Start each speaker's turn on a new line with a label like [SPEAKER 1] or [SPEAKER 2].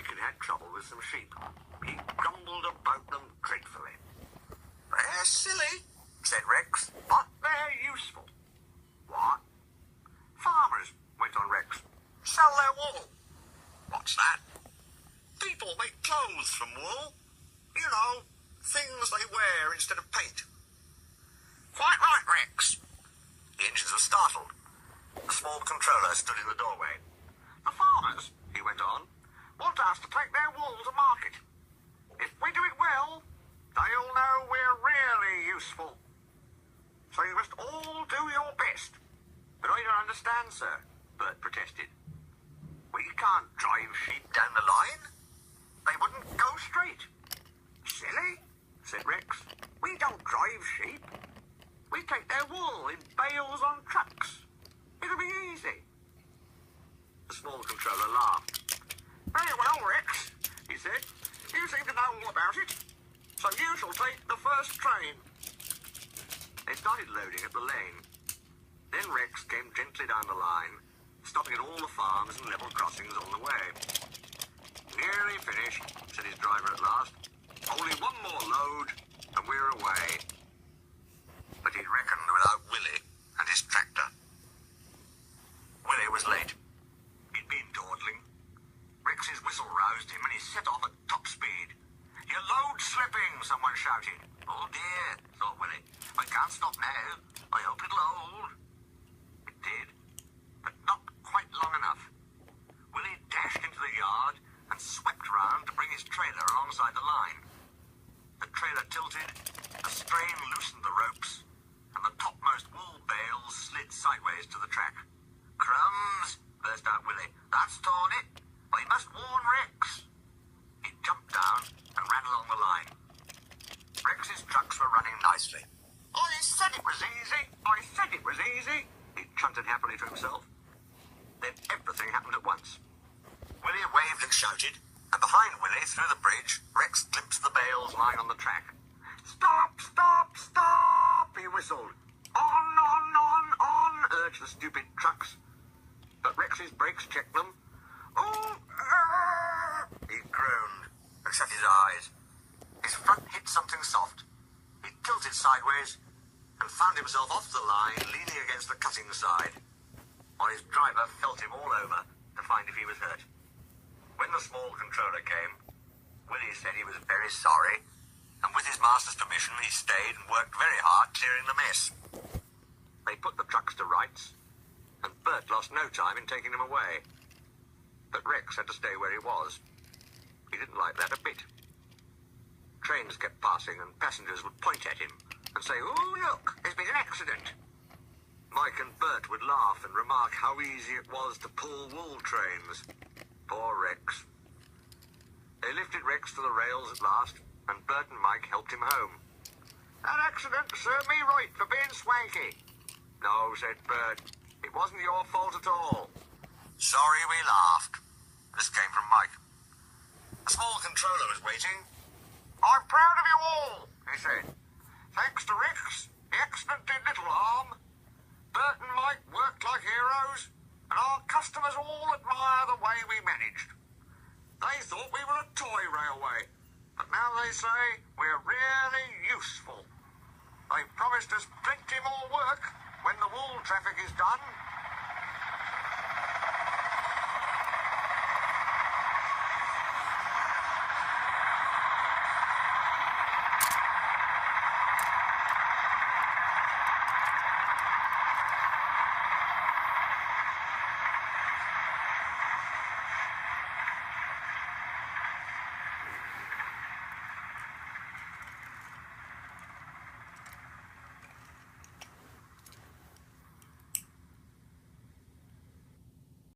[SPEAKER 1] Mike had had trouble with some sheep. He grumbled about them dreadfully. "They're silly," said Rex, "but they're useful." "What?" "Farmers," went on Rex, "sell their wool." "What's that?" "People make clothes from wool. You know, things they wear instead of paint." "Quite right, Rex." The engines were startled. The small controller stood in the doorway. "The farmers," he went on, "want us to take their wool to market. If we do it well, they'll know we're really useful. So you must all do your best." "But I don't understand, sir," Bert protested. "We can't drive sheep down the line. They wouldn't go straight." "Silly," said Rex. "We don't drive sheep. We take their wool in bales on trucks. It'll be easy." The small controller laughed. "Very well, Rex," he said. "You seem to know all about it. So you shall take the first train." They started loading at the lane. Then Rex came gently down the line, stopping at all the farms and level crossings on the way. "Nearly finished," said his driver at last. "Only one more load, and we're away." But he'd reckoned without Willie and his tractor. Willie was late. He'd been dawdling. Rex's whistle roused him, and he set off at top speed. "Your load's slipping," someone shouted. "Oh dear," thought Willie. "I can't stop now. I hope it'll hold." It did, but not quite long enough. Willie dashed into the yard and swept round to bring his trailer alongside the line. The trailer tilted, the strain loosened the ropes, and the topmost wool bales slid sideways to the track. "Crumbs!" burst out Willie. "That's torn it. I must warn Rex." He jumped down and ran along the line. Rex's trucks were running nicely. "I said it was easy. I said it was easy," he chanted happily to himself. Then everything happened at once. Willie waved and shouted, and behind Willie, through the bridge, Rex glimpsed the bales lying on the track. "Stop, stop, stop!" he whistled. On, urged the stupid trucks. But Rex's brakes checked them. "Oh, he groaned and shut his eyes. His front hit something soft. He tilted sideways and found himself off the line, leaning against the cutting side, while his driver felt him all over to find if he was hurt. When the small controller came, Willie said he was very sorry, and with his master's permission he stayed and worked very hard clearing the mess. They put the trucks to rights, and Bert lost no time in taking them away. But Rex had to stay where he was. He didn't like that a bit. Trains kept passing and passengers would point at him and say, "Oh, look, there's been an accident." Mike and Bert would laugh and remark how easy it was to pull wool trains. Poor Rex. They lifted Rex to the rails at last, and Bert and Mike helped him home. "That accident served me right for being swanky." "No," said Bert. "It wasn't your fault at all." "Sorry we laughed." This came from Mike. The small controller was waiting. "I'm proud of you all," he said. "Thanks to Rex, the accident did little harm. Bert and Mike worked like heroes, and our customers all admire the way we managed. They thought we were a toy railway, but now they say we're really useful. They've promised us plenty more work when the wool traffic is done."